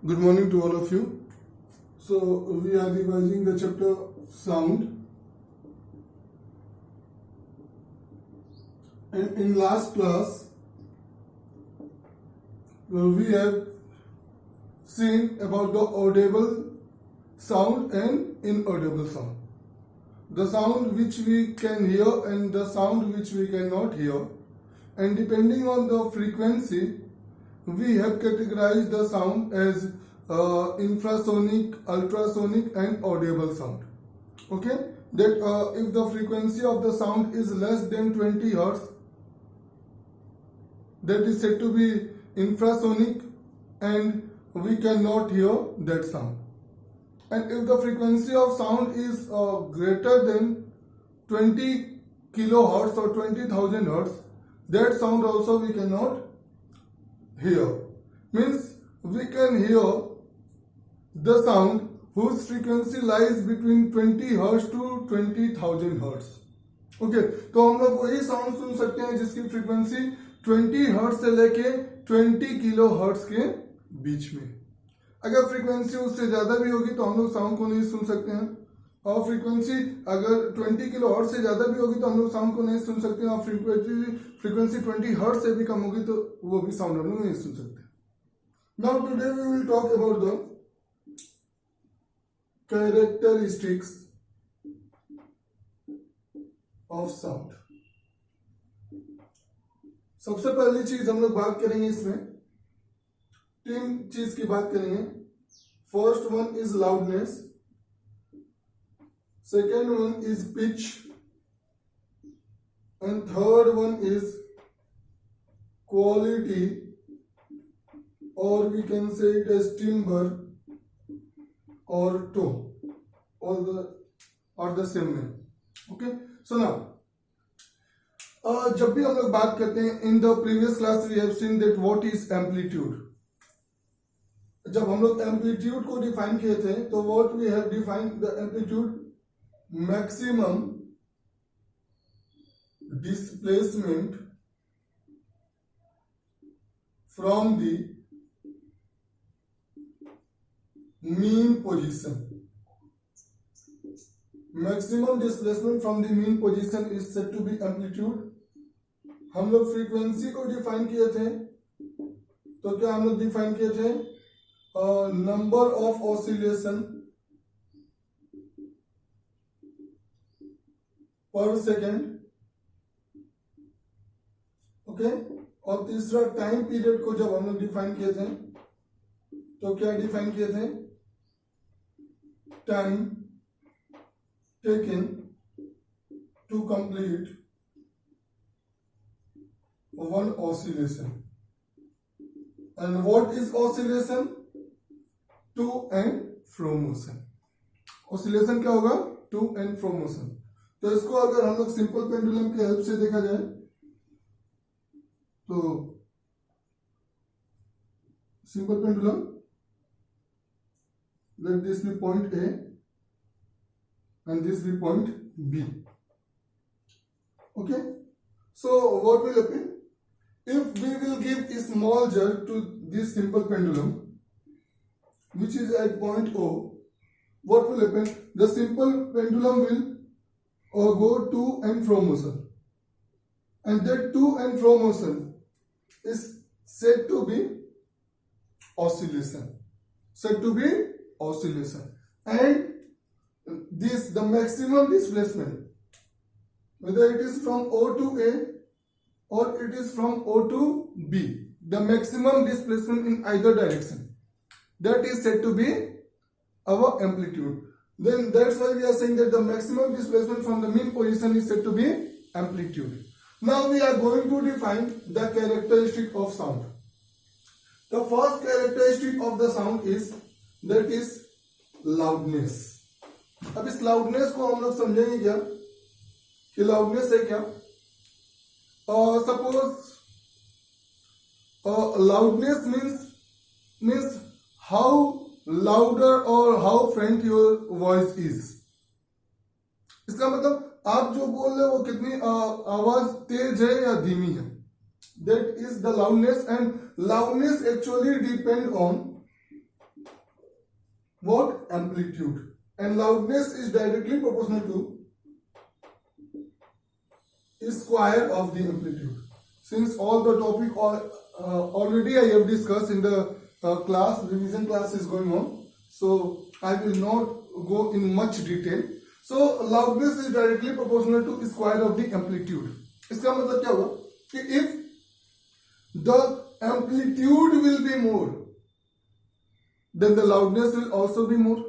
Good morning to all of you. So we are revising the chapter sound, and in last class we have seen about the audible sound and inaudible sound. The sound which we can hear and the sound which we cannot hear, and depending on the frequency we have categorized the sound as infrasonic, ultrasonic and audible sound. Okay, that if the frequency of the sound is less than 20 hertz, that is said to be infrasonic and we cannot hear that sound. And if the frequency of sound is greater than 20 kilohertz or 20,000 hertz, that sound also we cannot hear. Means we can hear the sound whose frequency lies between 20 hertz to 20,000 hertz. Okay, तो हम लोग वही sound सुन सकते हैं जिसकी frequency 20 hertz से लेके 20 kilo hertz के बीच में. अगर फ्रीक्वेंसी उससे ज्यादा भी होगी तो हम लोग साउंड को नहीं सुन सकते हैं, और फ्रीक्वेंसी अगर 20 किलो हर्ट्ज से ज्यादा भी होगी तो हम लोग साउंड को नहीं सुन सकते हैं, और फ्रीक्वेंसी 20 हर्ट्ज से भी कम होगी तो वो भी साउंड हम लोग नहीं सुन सकते. Now today we will talk about the characteristics of sound. सबसे पहली चीज हम लोग बात करेंगे, इसमें तीन चीज की बात करेंगे. First one is loudness, second one is pitch, and third one is quality, और we can say it as timbre और टोन, और the same name. Okay, so now जब भी हम लोग बात करते हैं, in the previous class we have seen that what is amplitude. जब हम लोग एम्पलीट्यूड को डिफाइन किए थे तो what we have defined the amplitude, maximum displacement from the mean position. Maximum displacement from the mean position is said to be amplitude. हम लोग frequency को डिफाइन किए थे, तो क्या हम लोग डिफाइन किए थे, नंबर ऑफ ऑसिलेशन पर सेकेंड. ओके, और तीसरा टाइम पीरियड को जब हम लोग डिफाइन किए थे तो क्या डिफाइन किए थे, time taken to complete one oscillation. And what is oscillation? To and fro motion. Oscillation क्या होगा, to and fro motion. तो इसको अगर हम लोग सिंपल पेंडुलम के हेल्प से देखा जाए तो simple pendulum, let this be point A and this be point B. Okay, so what will happen if we will give a small jerk to this simple pendulum which is at point O? What will happen, the simple pendulum will go to and fro motion, and that to and fro motion is said to be oscillation, and this, the maximum displacement, whether it is from O to A or it is from O to B, the maximum displacement in either direction, that is said to be our amplitude. Then that's why we are saying that the maximum displacement from the mean position is said to be amplitude. Now we are going to define the characteristic of sound. The first characteristic of the sound is, that is loudness. अब इस loudness को हम लोग समझेंगे क्या, कि loudness है क्या. Suppose loudness means how louder और how faint your voice is. इसका मतलब आप जो बोल रहे हो वो कितनी आवाज तेज है या धीमी है. that is the loudness, and loudness actually depend on what? Amplitude. And loudness is directly proportional to square of the amplitude. Since all the topic already I have discussed in the class, revision class is going on, so I will not go in much detail. So loudness is directly proportional to square of the amplitude. इसका मतलब क्या होगा कि if the amplitude will be more, then the loudness will also be more.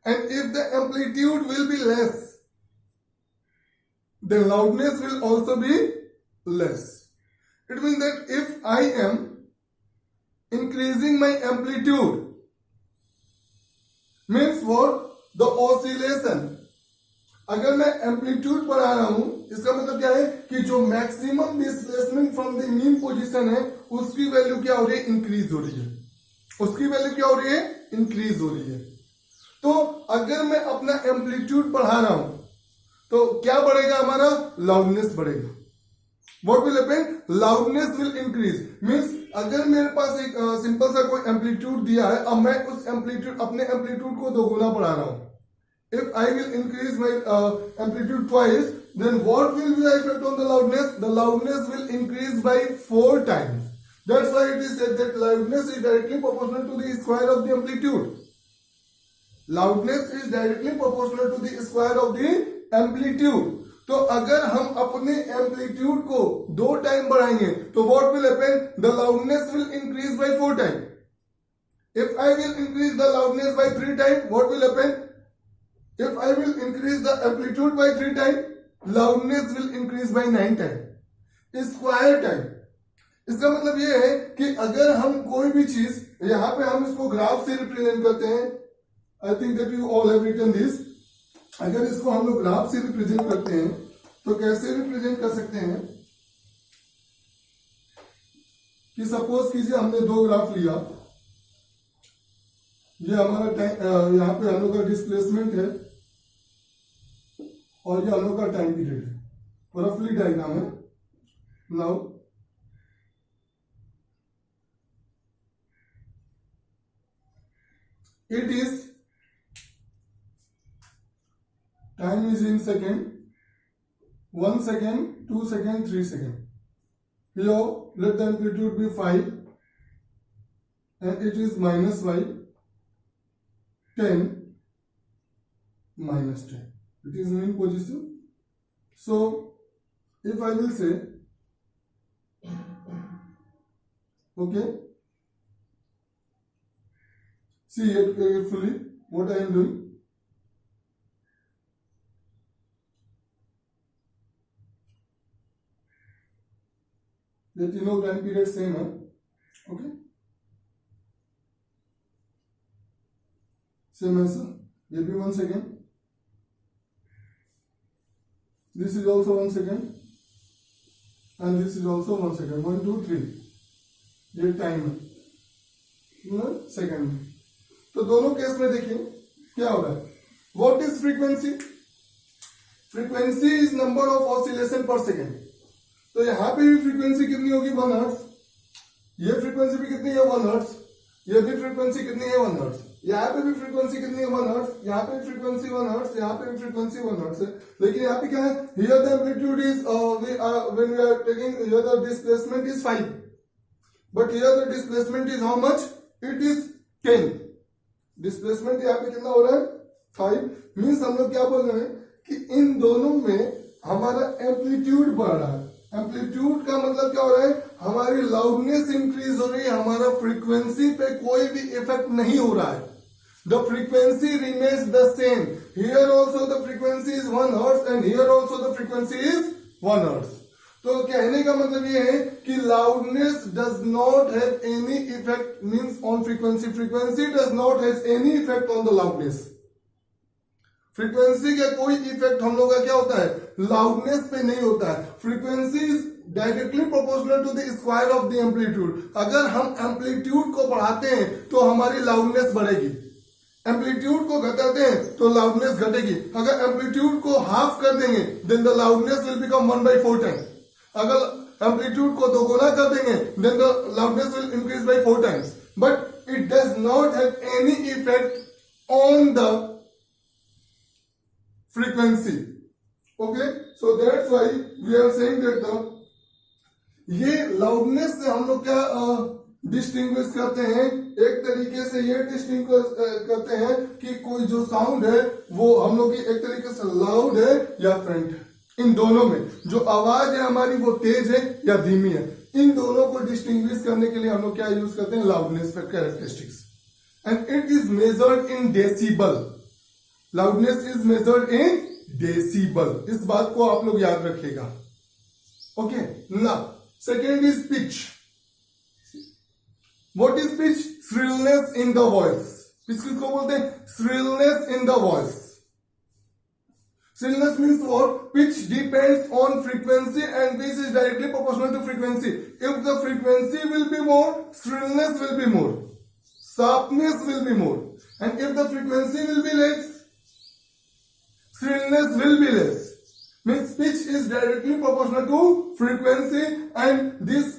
And if the amplitude will be less, then loudness will also be less. It means that if I am increasing my amplitude, means what? The oscillation. अगर मैं amplitude बढ़ा रहा हूं, इसका मतलब क्या है कि जो maximum displacement from the mean position है उसकी वैल्यू क्या हो रही है? इंक्रीज हो रही है. उसकी वैल्यू क्या हो रही है? इंक्रीज हो रही है. तो अगर मैं अपना एम्पलीट्यूड बढ़ा रहा हूं तो क्या बढ़ेगा? हमारा लाउडनेस बढ़ेगा. What will happen? Loudness will increase. Means अगर मेरे पास एक सिंपल सा कोई एम्पलीट्यूड दिया है, अब मैं उस एम्पलीट्यूड अपने एम्पलीट्यूड को दोगुना बढ़ा रहा हूं. If I will increase my amplitude twice, then what will be the effect on the loudness? The loudness will increase by 4 times. That's why it is said that loudness is directly proportional to the square of the amplitude. Loudness is directly proportional to the square of the amplitude. तो अगर हम अपने amplitude को 2 time बढ़ाएंगे तो what will happen? The loudness will increase by 4 time. If I will increase the loudness by 3 time, what will happen? If I will increase the amplitude by 3 time, loudness will increase by 9 time. Square time. इसका मतलब ये है कि अगर हम कोई भी चीज, यहां पे हम इसको ग्राफ से रिप्रेजेंट करते हैं. I think that you all have written this. अगर इसको हम लोग ग्राफ से रिप्रेजेंट करते हैं तो कैसे रिप्रेजेंट कर सकते हैं कि सपोज कीजिए हमने 2 ग्राफ लिया. ये हमारा यहां पे हम लोग का डिस्प्लेसमेंट है और ये हम लोग का टाइम पीरियड है. रफली डायग्राम है. Now it is time is in second. 1 second, 2 second, 3 second. Here let the amplitude be 5 and it is minus 5, 10, minus 10. It is mean position. So if I will say, okay, see it carefully what I am doing. ये तीनों time period same है. Okay, same है sir. ये भी 1 second. This is also 1 second and this is also 1 second. 1 2 3 ये time है second में. तो दोनों केस में देखिए क्या हो रहा है. What is frequency? Frequency is number of oscillation पर सेकेंड. तो यहां पे भी फ्रीक्वेंसी कितनी होगी? 1 हर्ट्ज. ये फ्रीक्वेंसी भी कितनी है? 1 हर्ट्ज. ये भी फ्रीक्वेंसी कितनी है? 1 हर्ट्ज. यहाँ पे भी फ्रीक्वेंसी कितनी है? 1 हर्ट्ज. यहाँ पे फ्रीक्वेंसी 1 हर्ट्ज. यहाँ पे भी फ्रीक्वेंसी 1 हर्ट्ज है. लेकिन यहाँ पे क्या है? Here the amplitude is when we are taking, here the displacement is 5, but here the displacement is how much? It is 10. Displacement यहाँ पे कितना हो रहा है? 5. मीन्स हम लोग क्या बोल रहे हैं कि इन दोनों में हमारा एम्पलीट्यूड बढ़ रहा है. एम्पलीट्यूड का मतलब क्या हो रहा है? हमारी लाउडनेस इंक्रीज हो रही है, हमारा फ्रीक्वेंसी पे कोई भी इफेक्ट नहीं हो रहा है. The frequency remains the same. Here also the frequency is 1 hertz and here also the frequency is 1 hertz. तो कहने का मतलब ये है कि loudness does not have any effect means on frequency. Frequency does not have any effect on the loudness. Frequency का कोई effect हम लोग का क्या होता है? लाउडनेस पे नहीं होता है. Frequency is directly proportional to the square of the amplitude. अगर हम एम्पलीट्यूड को बढ़ाते हैं तो हमारी लाउडनेस बढ़ेगी. एम्पलीट्यूड को घटाते हैं तो लाउडनेस घटेगी. अगर एम्पलीट्यूड को हाफ कर देंगे then the loudness will become 1/4 time. अगर एम्पलीट्यूड को दोगुना कर देंगे then the loudness will increase by 4 times. But it does not have any effect on the frequency. Okay, so that's why we are saying that the ये loudness से हम लोग क्या डिस्टिंग्विश करते हैं, एक तरीके से ये डिस्टिंग्विश करते हैं कि कोई जो साउंड है वो हम लोग की एक तरीके से लाउड है या फेंट है. इन दोनों में जो आवाज है हमारी वो तेज है या धीमी है, इन दोनों को डिस्टिंग्विश करने के लिए हम लोग क्या यूज करते हैं, लाउडनेस पे characteristics. And it is measured in decibel. Loudness is measured in decibel. इस बात को आप लोग याद रखिएगा. ओके, ना second is pitch. What is pitch? Shrillness in the voice. Pitch किसको बोलते हैं? Shrillness in the voice. Shrillness means what? Pitch depends on frequency and pitch is directly proportional to frequency. If the frequency will be more, shrillness will be more. Sharpness will be more. And if the frequency will be less, shrillness will be less. Means pitch is directly proportional to frequency and this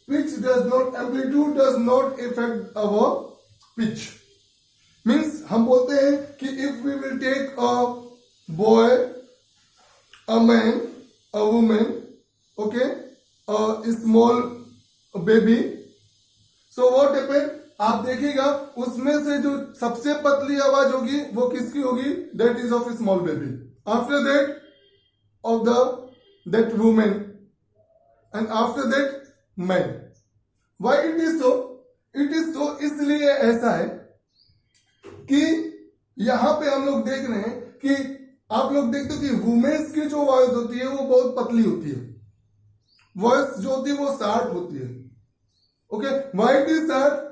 pitch does not, amplitude does not affect our pitch. Means हम बोलते हैं कि if we will take a boy, a man, a woman, okay, a small baby. So what happened? आप देखिएगा उसमें से जो सबसे पतली आवाज होगी वो किसकी होगी? That is of a small baby. After that of that woman and after that man. Why it is so? It is so इसलिए ऐसा है कि यहां पे हम लोग देख रहे हैं कि आप लोग देखते हो कि वुमेन्स की जो वॉइस होती है वो बहुत पतली होती है. वॉइस जो होती है वो शार्प होती है. Okay, why it is sharp?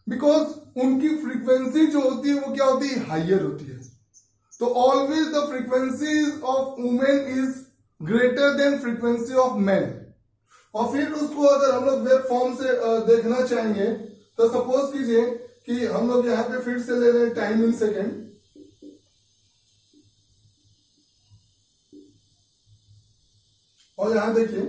Because उनकी फ्रीक्वेंसी जो होती है वो क्या होती है? हाइयर होती है. तो always the frequency of women is greater than frequency of man. और फिर उसको अगर हम लोग वेव फॉर्म से देखना चाहेंगे तो सपोज कीजिए कि हम लोग यहाँ पे फिर से ले रहे हैं टाइम इन सेकेंड. और यहां देखिए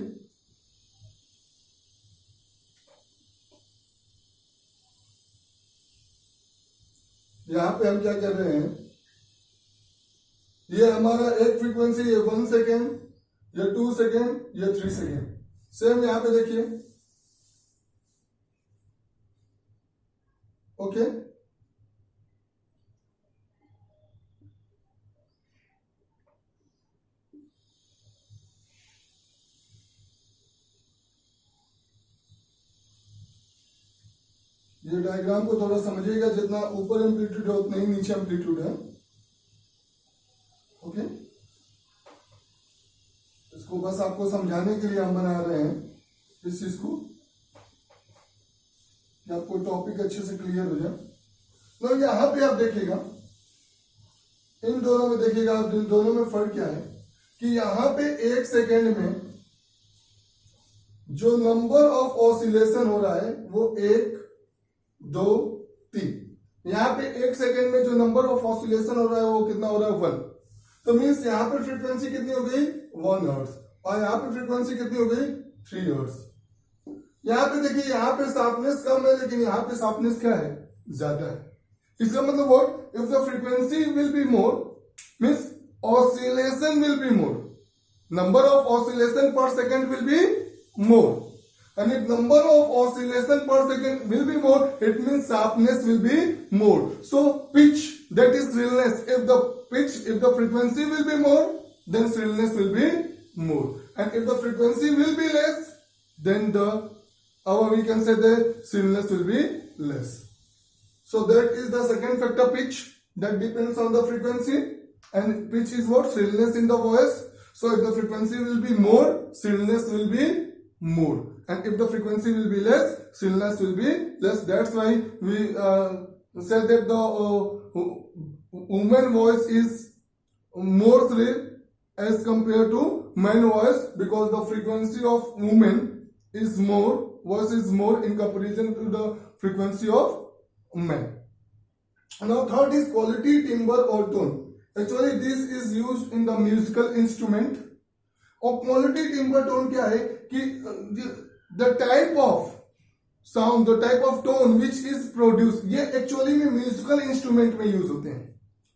यहां पे हम क्या कर रहे हैं, ये हमारा एक फ्रीक्वेंसी है 1 सेकेंड या 2 सेकेंड या 3 सेकेंड. सेम यहां पे देखिए. ओके, ये डायग्राम को थोड़ा समझिएगा. जितना ऊपर एम्पलीट्यूड है उतना ही नीचे एम्पलीट्यूड है. ओके, इसको बस आपको समझाने के लिए हम बना रहे हैं इस चीज को कि आपको टॉपिक अच्छे से क्लियर हो जाए. तो यहां पे आप देखिएगा, इन दोनों में देखिएगा, इन दोनों में फर्क क्या है कि यहां पे 1 सेकेंड में जो नंबर ऑफ ऑसिलेशन हो रहा है वो 1, 2, 3. यहां पे 1 सेकेंड में जो नंबर ऑफ ऑसिलेशन हो रहा है वो कितना हो रहा है? 1. तो मीन्स यहां पर फ्रीक्वेंसी कितनी हो गई? 1 हर्ट्ज. और यहां पे फ्रीक्वेंसी कितनी हो गई? 3 हर्ट्ज. यहां पे देखिए, यहां पे शार्पनेस कम है लेकिन यहां पे शार्पनेस क्या है? ज्यादा है. इसका मतलब what? If the frequency will be more means oscillation will be more. Number of oscillation पर second will be more. And if number of oscillation per second will be more, it means sharpness will be more. So pitch, that is shrillness. If the frequency will be more, then shrillness will be more. And if the frequency will be less, then we can say the shrillness will be less. So that is the second factor, pitch, that depends on the frequency. And pitch is what? Shrillness in the voice. So if the frequency will be more, shrillness will be more. And if the frequency will be less, shrillness will be less. That's why we said that the woman voice is more shrill as compared to man voice, because the frequency of woman is more, voice is more in comparison to the frequency of man. Now third is quality, timbre or tone. Actually this is used in the musical instrument. और quality timbre tone क्या है कि the type of sound, the type of tone which is produce, ये actually में musical instrument में use होते हैं।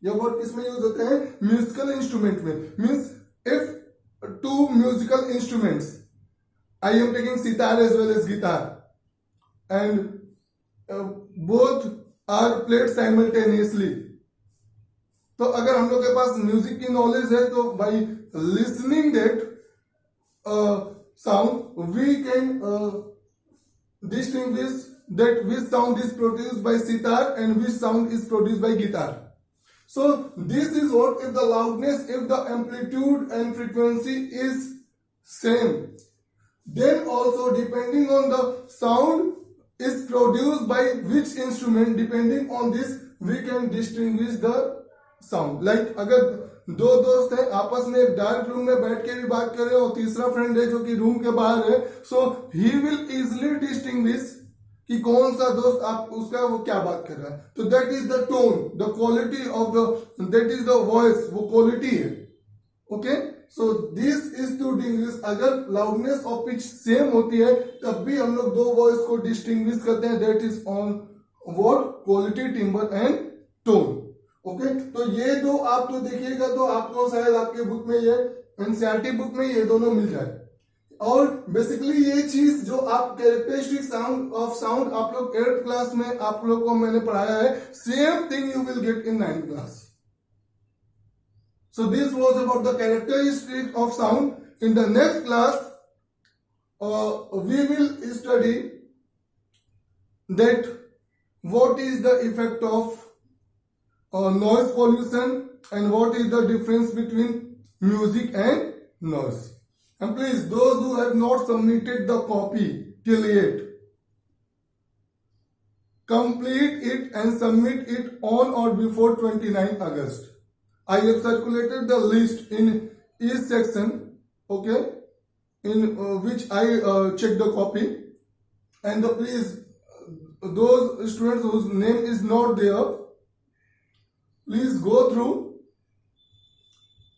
ये वर्ड किसमें यूज होते हैं? म्यूजिकल इंस्ट्रूमेंट में। Means if two musical instruments, I am taking sitar as well as guitar and both are played simultaneously, तो अगर हम लोग के पास म्यूजिक की नॉलेज है तो by listening that sound we can distinguish that which sound is produced by sitar and which sound is produced by guitar. So this is what, if the loudness, if the amplitude and frequency is same, then also depending on the sound is produced by which instrument, depending on this we can distinguish the sound. Like अगर दो दोस्त हैं आपस में एक dark room में बैठ के भी बात कर रहे हो और तीसरा फ्रेंड है जो कि रूम के बाहर है, सो ही विल इजिली डिस्टिंग्विश कि कौन सा दोस्त आप उसका वो क्या बात कर रहा है। तो that is the tone, the quality of the, that is the voice, वो क्वालिटी है। Okay, so this is to distinguish. अगर लाउडनेस और पिच सेम होती है तब भी हम लोग दो वॉइस को डिस्टिंग्विश करते हैं, that is on word quality, timber and tone. Okay, तो ये दो आप तो देखिएगा तो आपको शायद आपके बुक में ये एनसीईआरटी बुक में ये दोनों मिल जाए। और बेसिकली ये चीज जो आप कैरेक्टरिस्टिक साउंड ऑफ साउंड आप लोग 8th क्लास में आप लोग को मैंने पढ़ाया है, same thing you will get in 9th class. So this was about the characteristic of sound. In the next class we will study that what is the effect of noise pollution and what is the difference between music and noise. And please, those who have not submitted the copy till yet, complete it and submit it on or before 29 August. I have circulated the list in each section, okay, in which I check the copy, and please, those students whose name is not there, please go through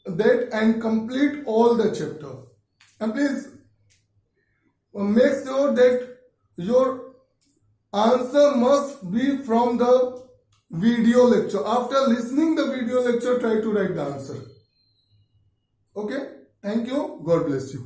that and complete all the chapter. And please make sure that your answer must be from the video lecture. After listening the video lecture, try to write the answer. Okay? Thank you. God bless you.